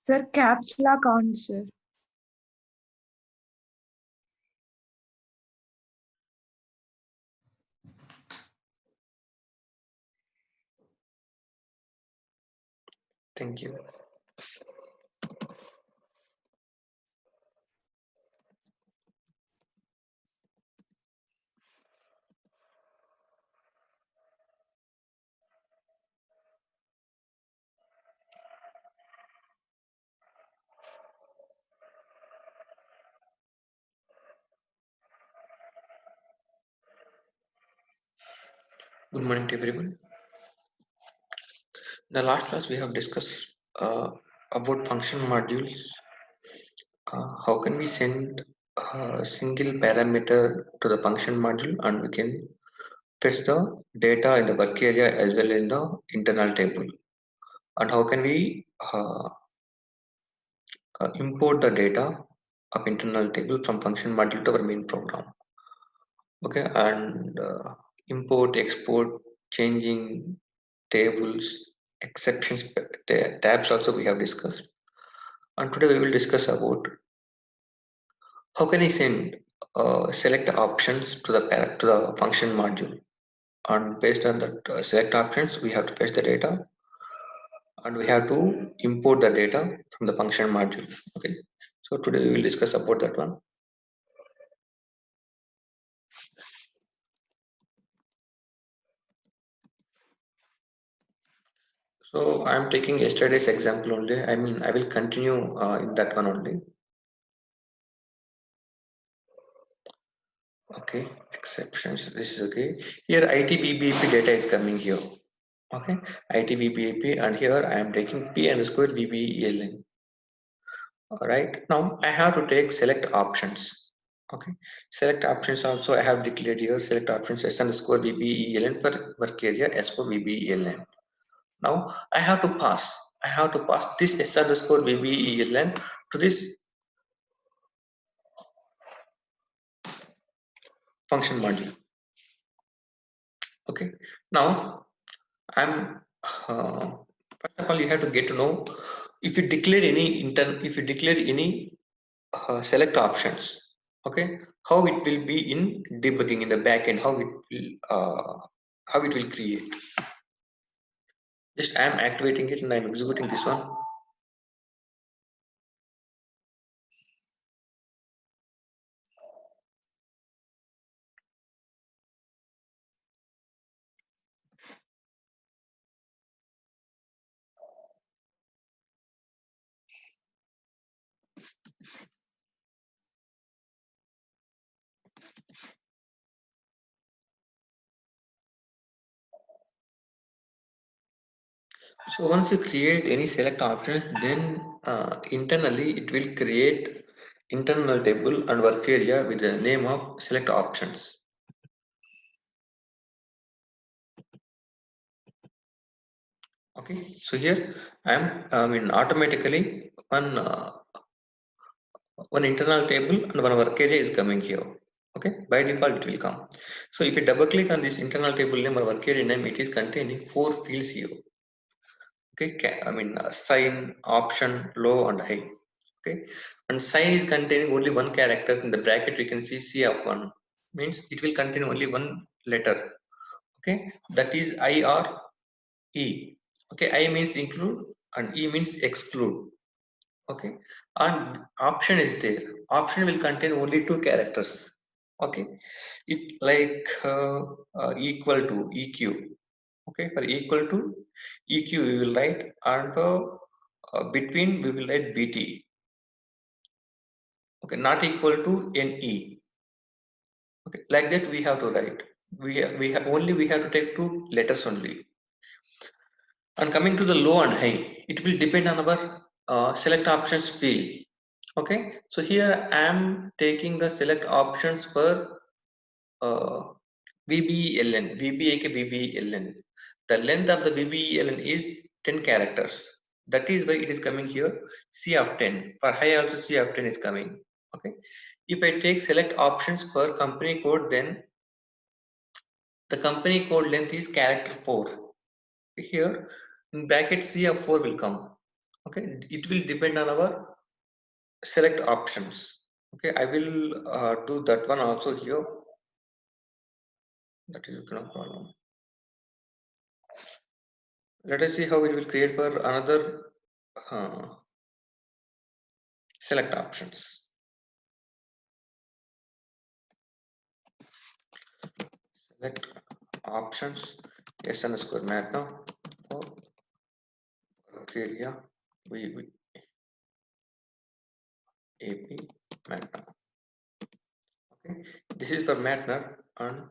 Sir, caps lock on, sir. Thank you. Good morning to everyone. In the last class, we have discussed about function modules. How can we send a single parameter to the function module, and we can fetch the data in the work area as well in the internal table. And how can we import the data of internal table from function module to our main program. Okay, and import, export, changing tables, exceptions, tabs also we have discussed. And today we will discuss about how can I send select options to the function module. And based on that select options, we have to fetch the data and we have to import the data from the function module. Okay, so today we will discuss about that one. So I am taking yesterday's example only. I mean, I will continue in that one only. Okay, exceptions. This is okay. Here ITBBAP data is coming here. Okay, ITBBAP, and here I am taking P underscore VBELN. All right. Now I have to take select options. Okay, select options also I have declared here. Select options S underscore VBELN for work area S for VBELN. Now I have to pass. I have to pass this S underscore VBELN to this function module. Okay. Now I'm first of all you have to get to know if you declare any select options. Okay, how it will be in debugging in the backend, how it will create. Just I am activating it and I'm executing this one. So once you create any select option, then internally it will create internal table and work area with the name of select options. Okay, so here I mean automatically one internal table and one work area is coming here. Okay, by default it will come. So if you double click on this internal table name or work area name, it is containing 4 fields here. Okay, I mean sign, option, low and high. Okay, and sign is containing only one character. In the bracket we can see C of 1, means it will contain only one letter. Okay, that is I or E. Okay, I means include and E means exclude. Okay, and option is there. Option will contain only 2 characters. Okay, it like equal to EQ. Okay, for equal to EQ we will write, and for between we will write BT. Okay, not equal to NE. Okay, like that we have to write. We have to take 2 letters only. And coming to the low and high, it will depend on our select options field. Okay, so here I am taking the select options for VBELN, VBAK. The length of the VBELN is 10 characters. That is why it is coming here C of 10. For high also C of 10 is coming. Okay, if I take select options for company code, then the company code length is character 4. Here in bracket C of 4 will come. Okay, it will depend on our select options. Okay, I will do that one also here. That is no problem. Let us see how it will create for another select options. Select options s underscore mat now for area we ap mat now. Okay, this is the mat now, and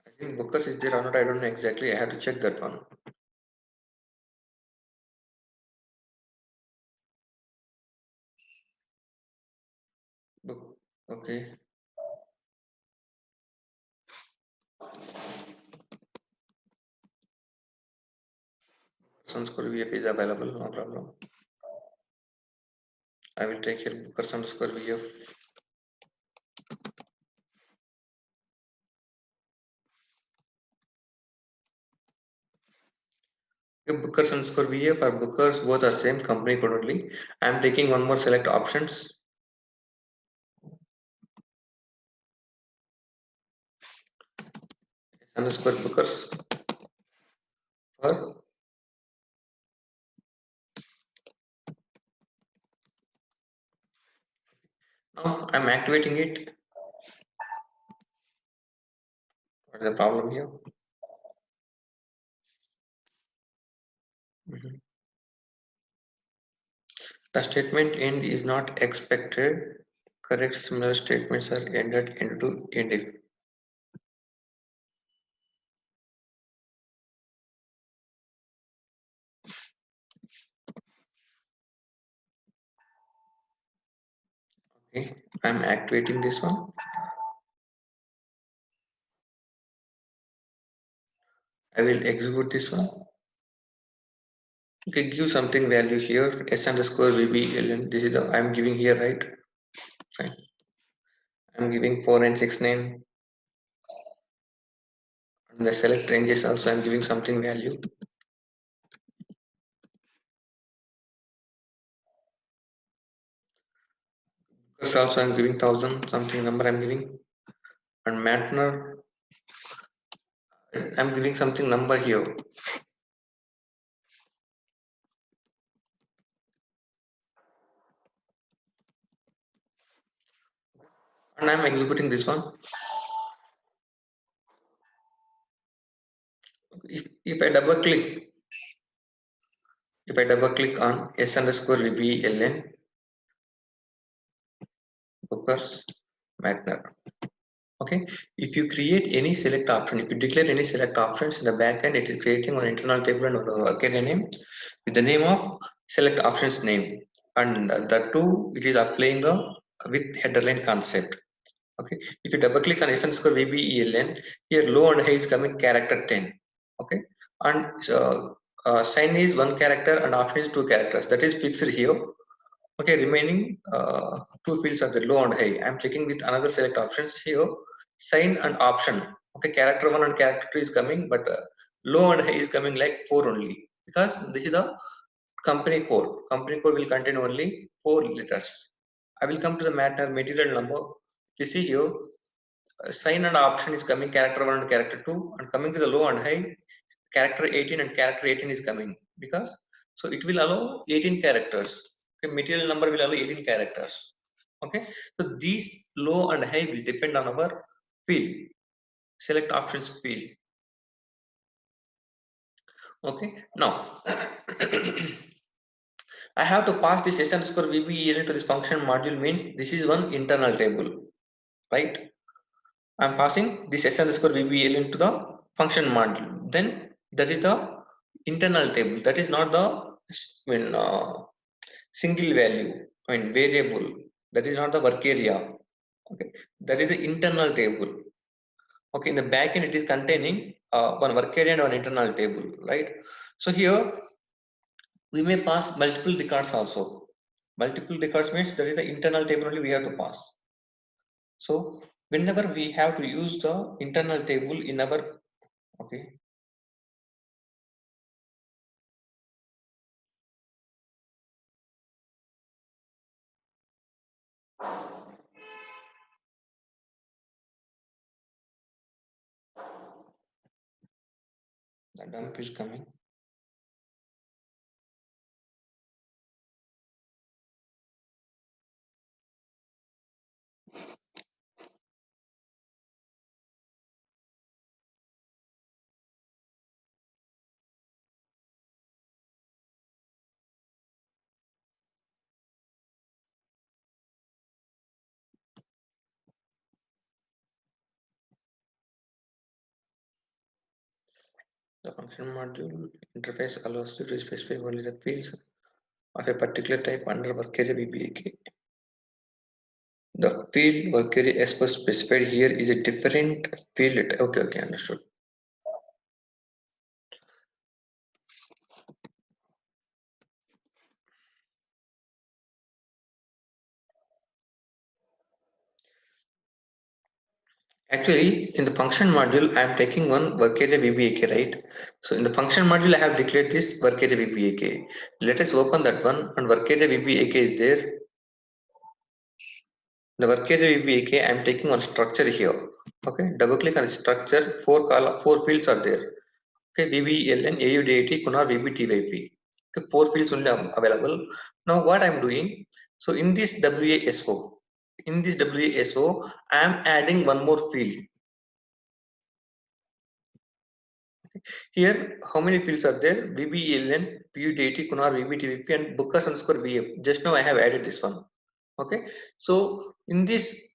I think Bookers is there or not, I don't know exactly. I have to check that one. Book, okay. Underscore VF is available, no problem. I will take here Bookers underscore VF. Bookers underscore VF or Bookers, both are same company code only. I am taking one more select options. Underscore Bookers for now I'm activating it. What is the problem here? The statement end is not expected. Correct similar statements are ended into end if. Okay, I'm activating this one. I will execute this one. Okay, give something value here. S underscore VBLN. This is the I'm giving here, right? Fine. I'm giving 4969. And the select ranges also I'm giving something value. Because also I'm giving 1000 something number I'm giving. And Mantner, I'm giving something number here. And I'm executing this one. If I double click on S underscore VBLN, Bookers, Magner. Okay, if you create any select option, if you declare any select options in the backend, it is creating an internal table and a work area name with the name of select options name, and the two it is applying the with header line concept. Okay, if you double click on S underscore VBELN, here low and high is coming character 10. Okay, and sign is one character and option is two characters. That is fixed here. Okay, remaining two fields are the low and high. I'm checking with another select options here. Sign and option. Okay, character 1 and character 2 is coming, but low and high is coming like 4 only, because this is the company code. Company code will contain only 4 letters. I will come to the matter material number. You see here, sign and option is coming character 1 and character 2, and coming to the low and high, character 18 and character 18 is coming, because so it will allow 18 characters. Okay, material number will allow 18 characters. Okay, so these low and high will depend on our field, select options field. Okay, now I have to pass this s underscore VBEL to this function module, means this is one internal table, right? I'm passing this s underscore VBEL into the function module. Then that is the internal table. That is not the single value, variable. That is not the work area. Okay, that is the internal table. Okay, in the backend it is containing one work area and one internal table, right? So here we may pass multiple records also. Multiple records means that is the internal table only we have to pass. So whenever we have to use the internal table in our, okay, the dump is coming. The function module interface allows you to specify only the fields of a particular type under work area VBAK. The field work area as per specified here is a different field. Okay, understood. Actually, in the function module, I am taking one work area VBAK, right? So in the function module, I have declared this work area VBAK. Let us open that one, and work area VBAK is there. The work area VBAK, I am taking one structure here. Okay, double click on the structure. Four fields are there. Okay, VBLN, AUDAT, Kunar, VBTYP. Okay, four fields only available. Now what I am doing? So in this WASO, I am adding one more field. Here, how many fields are there? VBELN, PUDAT, Kunar, VBTVP, and Bookers underscore VF. Just now I have added this one. Okay. So in this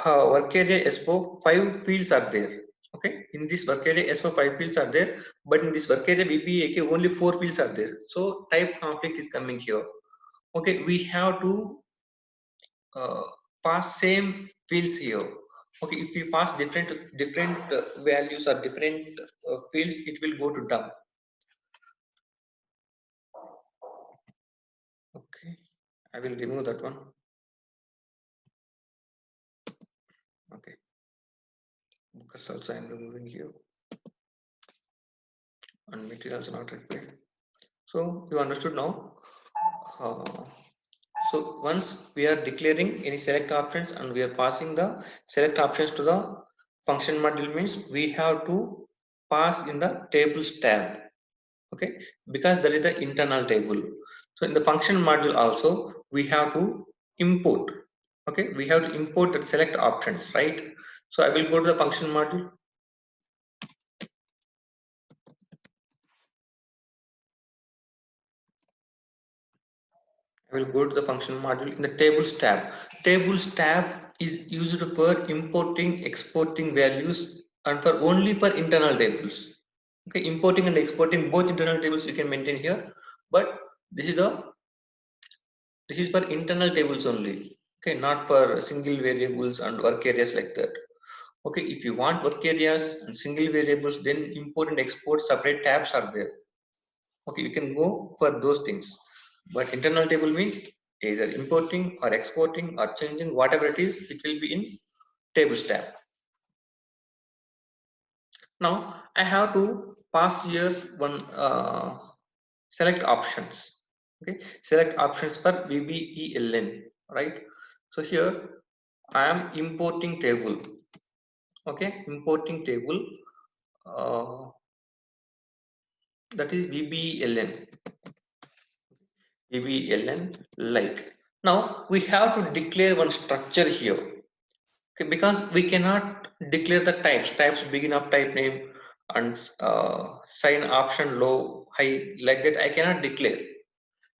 work area SO, 5 fields are there. Okay. In this work area SO, 5 fields are there, but in this work area VBAK, only 4 fields are there. So type conflict is coming here. Okay. We have to uh, pass same fields here. Okay, if we pass different values or different fields, it will go to dump. Okay, I will remove that one. Okay, because also I am removing here, and materials not required. So you understood now. Uh, so once we are declaring any select options and we are passing the select options to the function module, means we have to pass in the tables tab. Okay, because there is the internal table. So in the function module also we have to import. Okay, we have to import the select options, right? So I will go to the function module. I will go to the function module in the tables tab. Tables tab is used for importing, exporting values and for only for internal tables. Okay, importing and exporting both internal tables you can maintain here, but this is for internal tables only. Okay, not for single variables and work areas like that. Okay, if you want work areas and single variables, then import and export separate tabs are there. Okay, you can go for those things, but internal table means either importing or exporting or changing, whatever it is, it will be in tables tab. Now I have to pass here one select options. Okay, select options for VBELN, right? So here I am importing table. Okay, importing table, that is VBELN. Like. Now we have to declare one structure here. Okay, because we cannot declare the types begin of type name and sign option low high like that I cannot declare.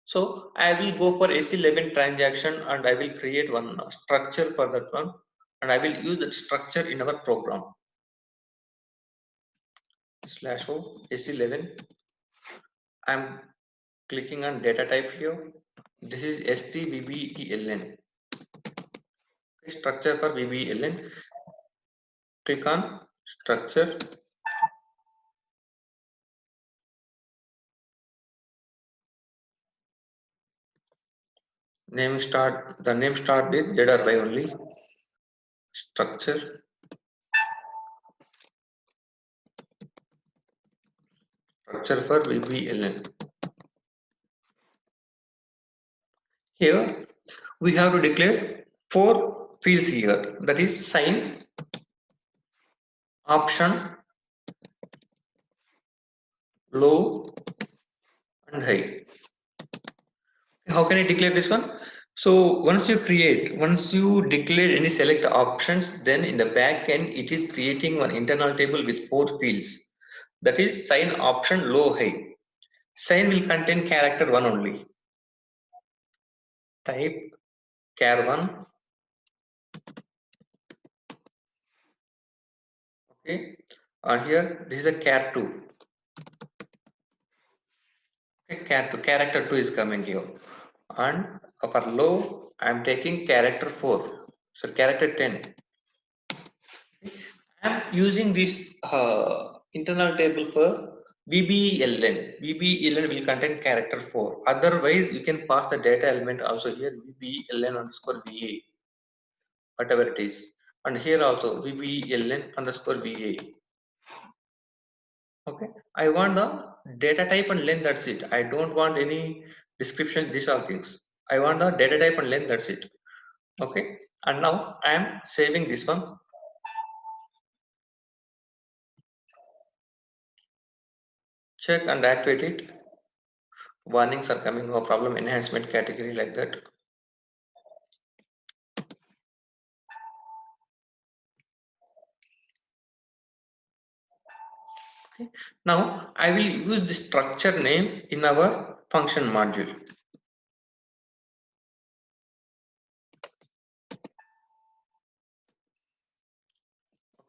So I will go for AC11 transaction and I will create one structure for that one, and I will use that structure in our program. /o AC11. I'm clicking on data type here. This is STVBELN. Structure for VBELN. Click on structure. The name start with Z or Y only. Structure for VBLN. Here we have to declare 4 fields here, that is sign, option, low and high. How can I declare this one? So once you declare any select options, then in the back end it is creating one internal table with 4 fields, that is sign, option, low, high. Sign will contain character 1 only. Type char 1. Okay, and here this is a char 2. Okay, character 2 is coming here, and for low I am taking character 4, so character 10. I am using this internal table for VBELN. VBELN will contain character 4. Otherwise, you can pass the data element also here, VBELN underscore VA, whatever it is. And here also VBELN underscore VA. Okay, I want the data type and length, that's it. I don't want any description, these are things. I want the data type and length, that's it. Okay, and now I am saving this one. Check and activate it. Warnings are coming, no problem, enhancement category, like that. Okay. Now I will use the structure name in our function module.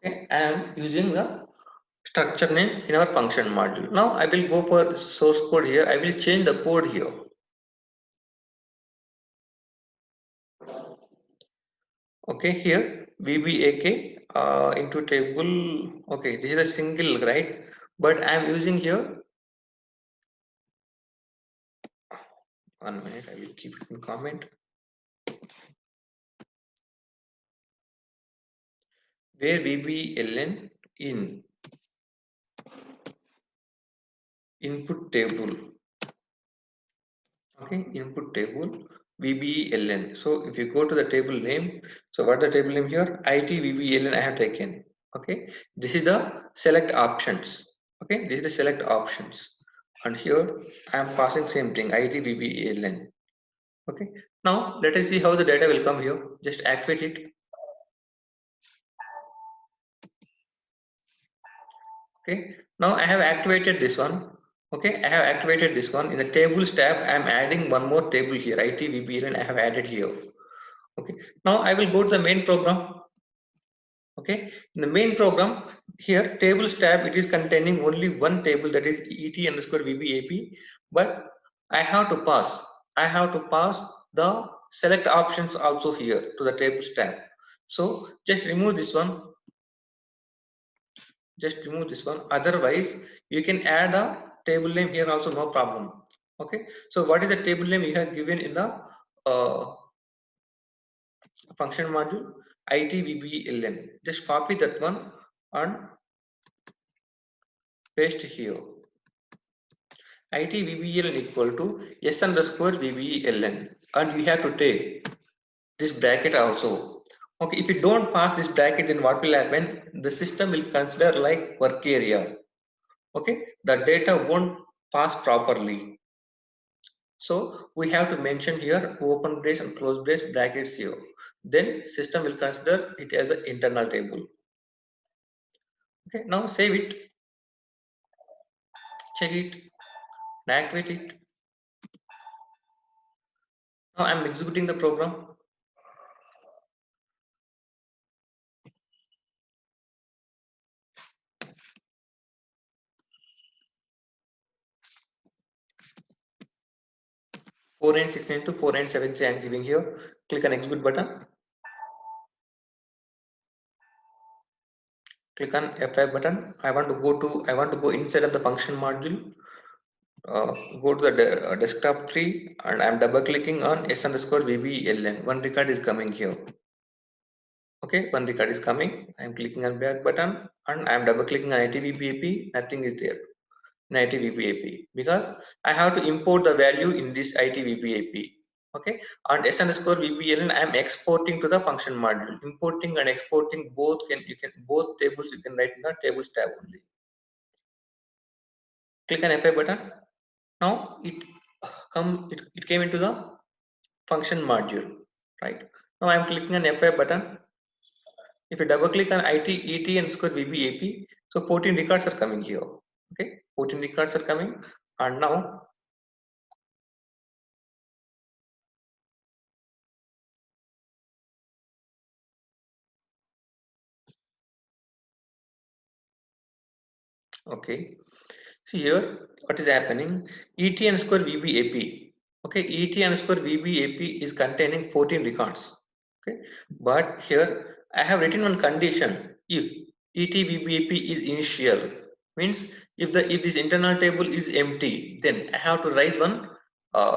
Okay, I am using the structure name in our function module. Now I will go for source code here. I will change the code here. Okay, here VBAK into table. Okay, this is a single, right? But I am using here. 1 minute, I will keep it in comment. Where VBLN in input table. Okay, input table VBLN. So if you go to the table name, so what the table name here? IT VBLN I have taken. Okay, this is the select options. Okay, this is the select options, and here I am passing same thing, IT VBLN. Okay, now let us see how the data will come here. Just activate it. Okay, now I have activated this one. Okay, I have activated this one. In the tables tab, I am adding one more table here, IT VBLN I have added here. Okay, now I will go to the main program. Okay, in the main program here, tables tab, it is containing only one table, that is et underscore VBAP, but I have to pass the select options also here to the tables tab. So just remove this one. Otherwise you can add a table name here also, no problem. Okay, so what is the table name you have given in the function module? IT VBLN. Just copy that one and paste here. IT VBLN equal to S underscore VBLN, and you have to take this bracket also. Okay, if you don't pass this bracket, then what will happen? The system will consider like work area. Okay, the data won't pass properly. So we have to mention here open brace and close brace brackets here. Then system will consider it as an internal table. Okay, now save it, check it, and activate it. Now I'm executing the program. Four nine six nine to 4973 I'm giving here. Click on execute button. Click on F5 button. I want to go inside of the function module. go to the desktop tree, and I'm double clicking on s underscore VBELN. One record is coming here. Okay, one record is coming. I'm clicking on back button and I'm double clicking on ITVPAP. Nothing is there in ITVPAP because I have to import the value in this ITVPAP. Okay, and s underscore VBLN I'm exporting to the function module. Importing and exporting both both tables you can write in the tables tab only. Click on F5 button. Now it came into the function module, right? Now I'm clicking on F5 button. If you double click on ET underscore VBAP, so 14 records are coming here. Okay, 14 records are coming, and now okay, see here what is happening. ET underscore VBAP. Okay, ET underscore VBAP is containing 14 records. Okay, but here I have written one condition. If ET is initial, means if this internal table is empty, then I have to raise one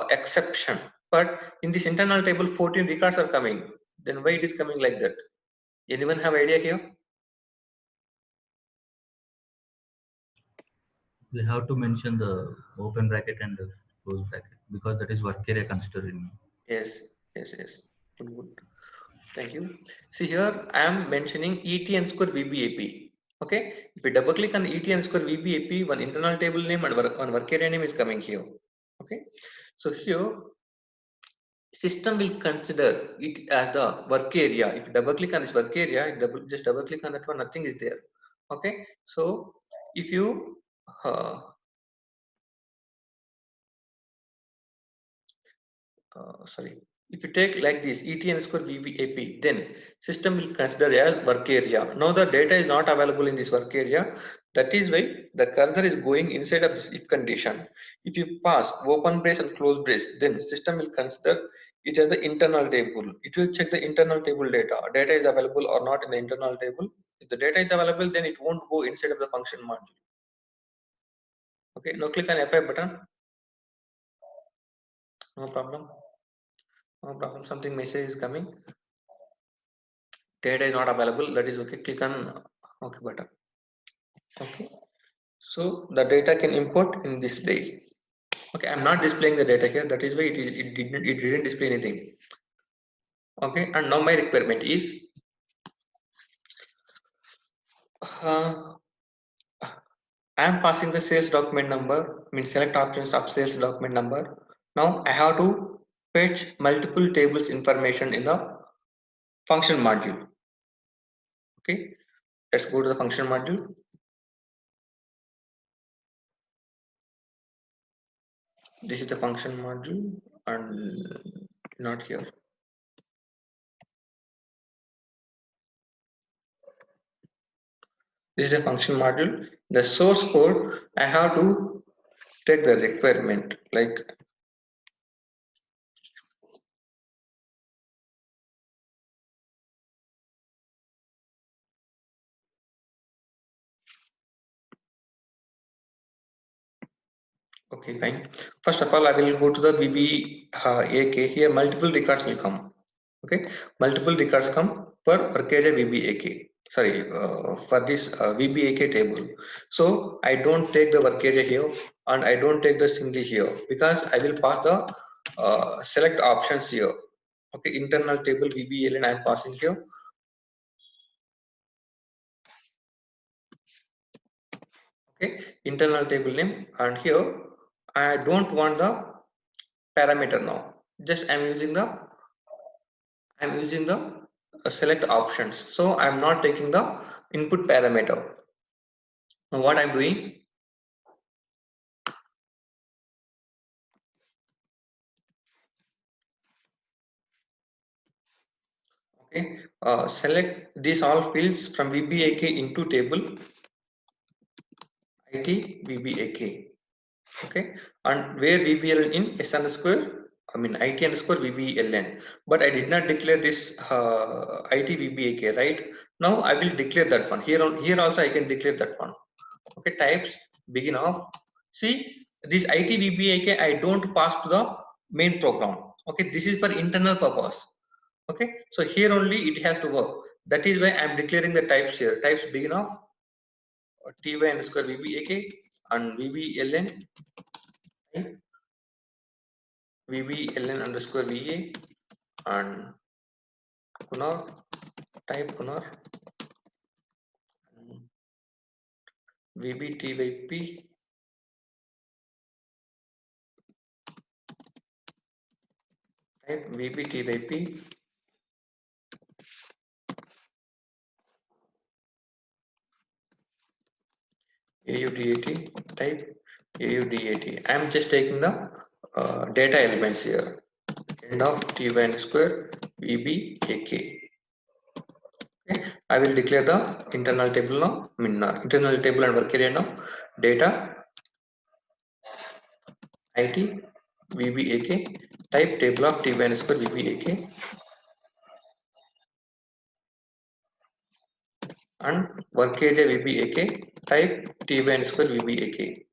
exception. But in this internal table 14 records are coming, then why it is coming like that? Anyone have idea here? We have to mention the open bracket and the close bracket because that is work area considering. Yes, yes. Good. Thank you. See here I am mentioning ET underscore VBAP. Okay, if we double click on ET underscore VBAP, one internal table name and one work area name is coming here. Okay, so here system will consider it as the work area. If you double click on this work area, just double click on that one, nothing is there. Okay, so if you sorry, if you take like this ET underscore VBAP, then system will consider as work area. Now the data is not available in this work area. That is why the cursor is going inside of this if condition. If you pass open brace and close brace, then system will consider it as the internal table. It will check the internal table data. Data is available or not in the internal table. If the data is available, then it won't go inside of the function module. Okay, now click on F5 button. No problem. No problem. Something message is coming. Data is not available. That is okay. Click on OK button. Okay. So the data can import in display. Okay, I'm not displaying the data here. That is why it didn't display anything. Okay, and now my requirement is I am passing the sales document number. Means select options of sales document number. Now I have to fetch multiple tables information in the function module. Okay, let's go to the function module. This is the function module and not here. This is a function module. The source code, I have to take the requirement like okay, fine. First of all, I will go to the VBAK. Here multiple records will come. Okay, multiple records come per work area VBAK. Sorry, for this VBAK table. So I don't take the work area here and I don't take the single here because I will pass the select options here. Okay, internal table VBL and I am passing here. Okay, internal table name, and here I don't want the parameter now. Just I'm using the select options. So I'm not taking the input parameter. Now what I'm doing, okay, select these all fields from VBAK into table IT VBAK. Okay, and where VBL in S underscore IT underscore VBLN, but I did not declare this IT VBAK, right? Now I will declare that one. Here also I can declare that one. Okay, types begin of, see this ITVBAK I don't pass to the main program. Okay, this is for internal purpose. Okay, so here only it has to work. That is why I am declaring the types here. Types begin of ty underscore VBAK and VBLN, VBLN underscore VA and Kunar, type Kunar, VBTYP, type VBTYP, AUDAT, type AUDAT. I am just taking the data elements here. End of ty underscore VBAK. Okay. I will declare the internal table now. Internal table and work area now. Data IT VBAK, type table of ty underscore VBAK and work area VBAK, type ty underscore VBAK.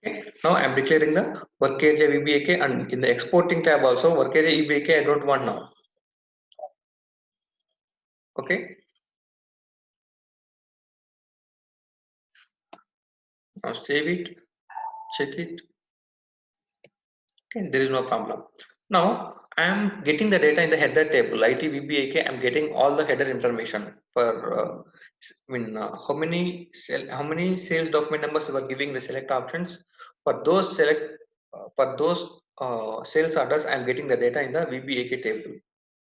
Okay. Now I am declaring the work area VBAK and in the exporting tab also work area VBAK I don't want now. Okay. Now save it, check it. Okay, there is no problem. Now I am getting the data in the header table ITVBAK. I am getting all the header information for how many sales document numbers you are giving the select options for those sales orders. I am getting the data in the VBAK table.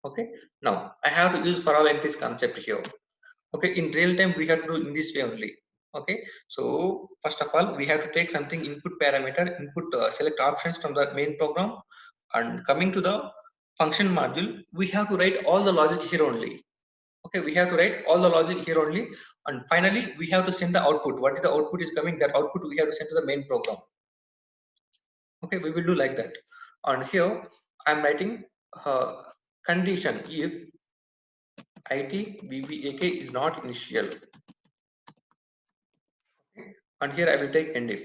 Okay. Now I have to use for all entries concept here. Okay, in real time we have to do in this way only. Okay, so first of all we have to take something input parameter, input select options from the main program, and coming to the function module we have to write all the logic here only. Okay, we have to write all the logic here only, and finally we have to send the output. What is the output is coming, that output we have to send to the main program. Okay, we will do like that. And here I am writing condition if ITVBAK is not initial. And here I will take end if.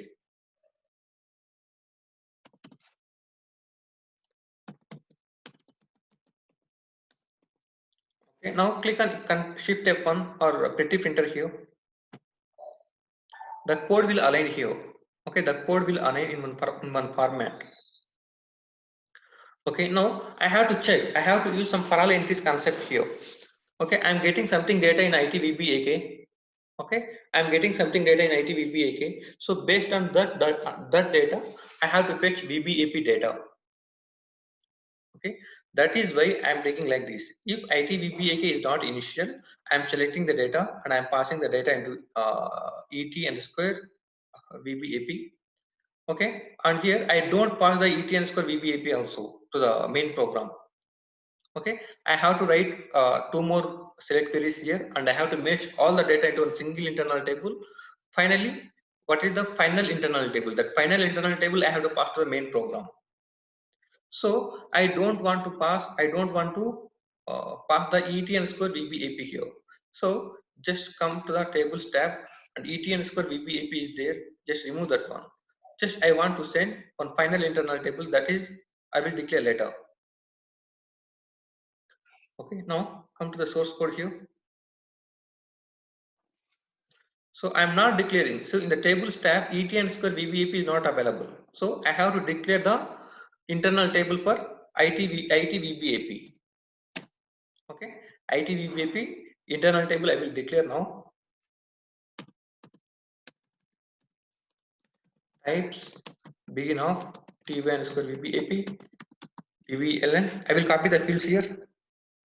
Okay, now click on Shift F1 or Pretty Printer here. The code will align here. Okay, the code will align in one format. Okay, now I have to check. I have to use some parallel entries concept here. Okay, I am getting something data in ITVBAK. Okay, I am getting something data in ITVBAK. So based on that data, I have to fetch VBAP data. Okay, that is why I am taking like this. If ITVBAK is not initial, I am selecting the data and I am passing the data into ET underscore VBAP. Okay, and here I don't pass the ET underscore VBAP also to the main program. Okay, I have to write two more select queries here, and I have to match all the data into a single internal table. Finally, what is the final internal table? That final internal table I have to pass to the main program. So I don't want to pass the ET underscore VBAP here. So just come to the tables tab and ET underscore VBAP is there. Just remove that one. Just I want to send one final internal table, that is I will declare later. Okay, now come to the source code here. So I'm not declaring. So in the tables tab, ET underscore VBAP is not available. So I have to declare the internal table for ITVBAP. Okay, ITVBAP internal table I will declare now. Types begin of ty underscore VBAP, VBLN. I will copy the fields here.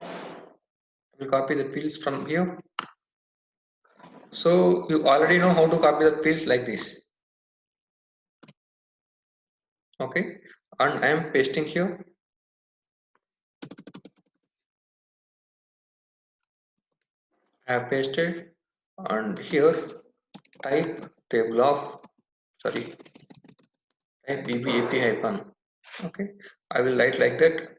I will copy the fields from here. So you already know how to copy the fields like this. Okay, and I am pasting here. I have pasted, and here type table of type VBAP hyphen. Okay, I will write like that.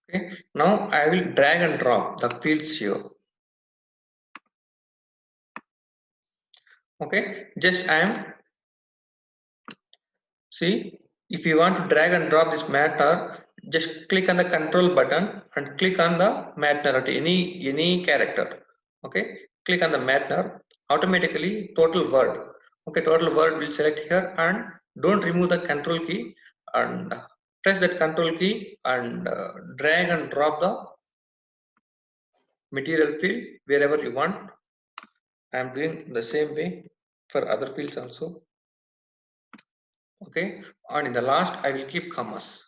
Okay, now I will drag and drop the fields here. Okay, just I am, see, if you want to drag and drop this matter, just click on the control button and click on the matter at any character. Okay, click on the matter, automatically total word. Okay, total word will select here, and don't remove the control key, and press that control key and drag and drop the material field wherever you want. I am doing the same way for other fields also. Okay, and in the last I will keep commas.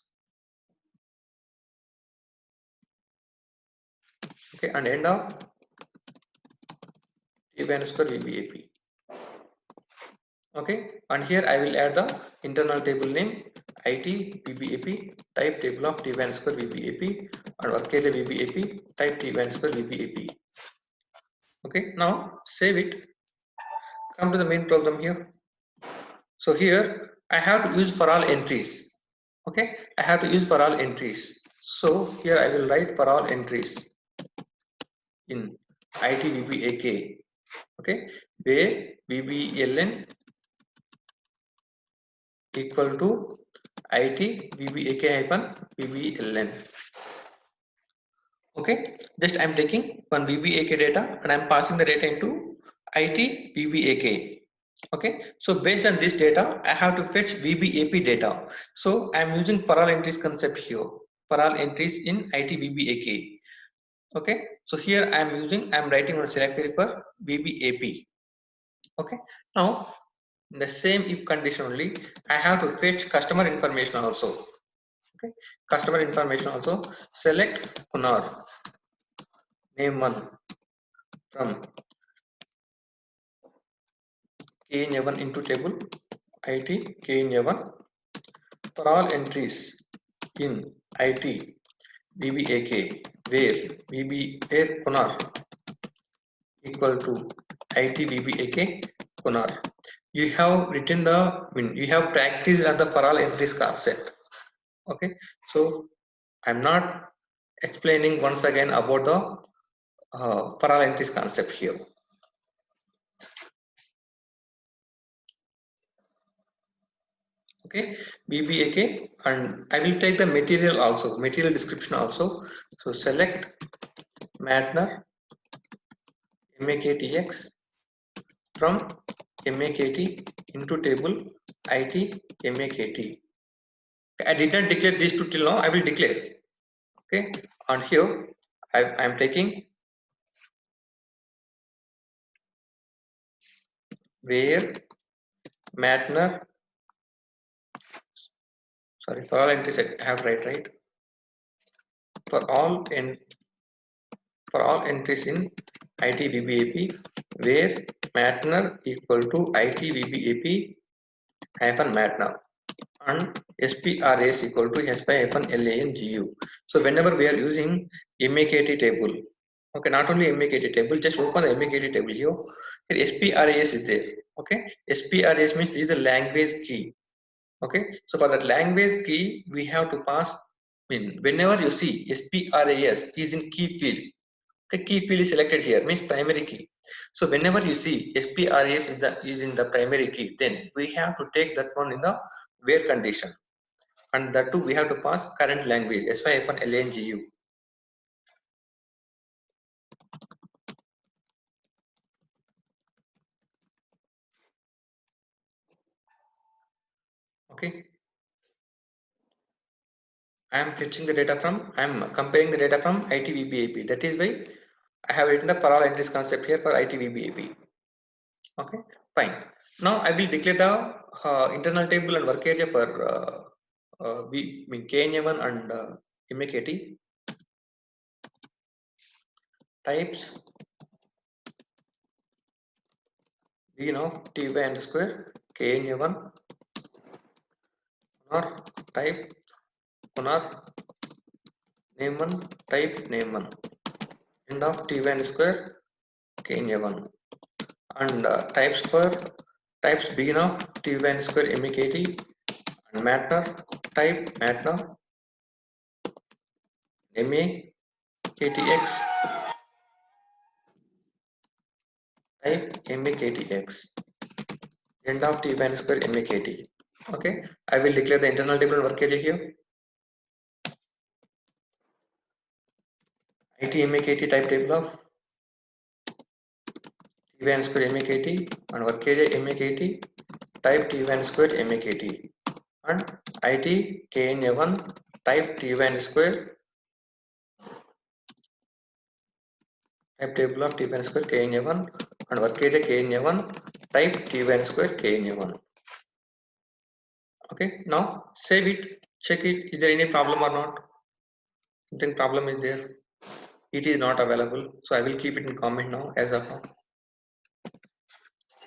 Okay, and end of TVAN_VBAP. Okay, and here I will add the internal table name IT VBAP, type table of TVAN_VBAP, and work area VBAP, type TVAN_VBAP. Okay, now save it. Come to the main program here. So here I have to use for all entries. Okay, I have to use for all entries. So here I will write for all entries in IT VBAK. Okay, where VBLN equal to IT VBAK hyphen VBLN. Okay, just I'm taking one VBAK data and I'm passing the data into IT VBAK. Okay, so based on this data, I have to fetch VBAP data. So I'm using for all entries concept here. For all entries in IT VBAK. Okay, so here I'm writing on select query for VBAP. Okay, now in the same if condition only, I have to fetch customer information also. Okay, customer information also, select Kunar, name 1 from KN1 into table IT KN1 for all entries in IT VBAK where Kunar equal to IT VBAK Kunar. You have written you have practiced at the for all entries concept. Okay, so I'm not explaining once again about the for all entries concept here. Okay, VBAK, and I will take the material also, material description also. So select Mattner MAKTX from MAKT into table IT MAKT. I did not declare these two till now. I will declare. Okay, and here I am taking where Mattner, sorry, for all entries I have right for all entries in IT VBAP where Mattner equal to IT VBAP hyphen Mattner and SPRS equal to SPI hyphen LANGU. So whenever we are using MAKT table, okay, not only MAKT table, just open the MAKT table here. Here SPRS is there. Okay, SPRS means this is the language key. Okay, so for that language key, we have to pass. Whenever you see SPRAS is in key field, the key field is selected here, means primary key. So whenever you see SPRAS is in the primary key, then we have to take that one in the where condition, and that too we have to pass current language SY-LANGU. Okay, I am fetching the data from, I am comparing the data from ITVBAP. That is why I have written the for all entries concept here for ITVBAP. Okay, fine. Now I will declare the internal table and work area for KN1 and MAKT. Types begin of TY_KN1 or type Kunar name1 type name1 end of TY_KN1 and types begin of TY_MAKT and Mattner type Mattner MAKTX type MAKTX. end of t n square MAKT. Okay, I will declare the internal table and work area here. IT MAKT type table of t n square MAKT and work area MAKT type t n square MAKT and IT KNA1 type t n square type table of t n square KNA1 and work area KNA1 type t n square KNA1. Okay, now save it, check it, is there any problem or not? Something problem is there, it is not available, so I will keep it in comment now as of now.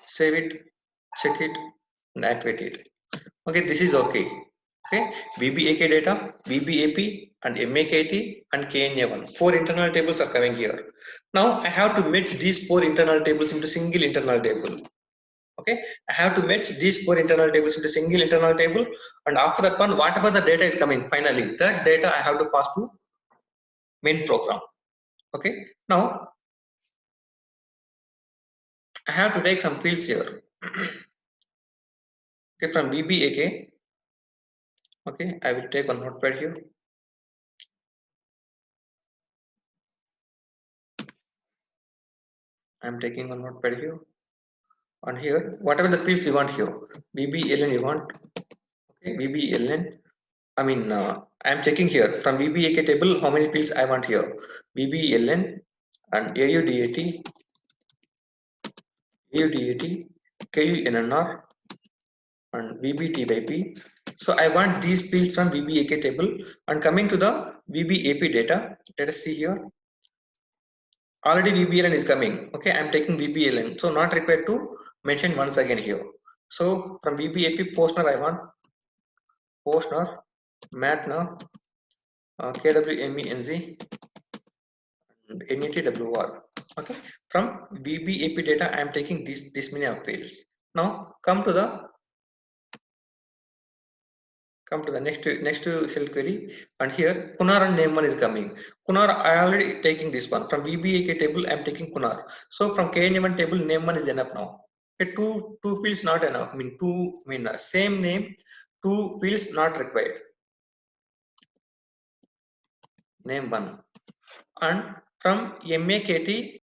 Save it, check it and activate it. Okay, this is okay. Okay, VBAK data, VBAP and MAKT and KNA1, 4 internal tables are coming here. Now I have to merge these 4 internal tables into single internal table. Okay, I have to merge these 4 internal tables into single internal table, and after that one, whatever the data is coming, finally that data I have to pass to main program. Okay, now I have to take some fields here. Okay, from VBAK, okay, I will take one notepad here. I am taking one notepad here, and here whatever the fields you want here, VBLN you want. Okay, VBLN, I mean I am checking here from VBAK table how many fields I want here. VBLN and AUDAT, KUNNR and VBT by P. So I want these fields from VBAK table, and coming to the VBAP data, let us see here. Already VBLN is coming. Okay, I am taking VBLN, so not required to mention once again here. So from VBAP Postner I want Postner, Matner, KWMENZ and NETWR. Okay, from VBAP data I am taking this many of fields. Now come to the next cell query, and here Kunar and name one is coming. Kunar I already taking this one from VBAK table. I am taking Kunar. So from KNA1 table name one is enough now. Okay, two fields not enough. I mean same name, 2 fields not required. Name one, and from MAKT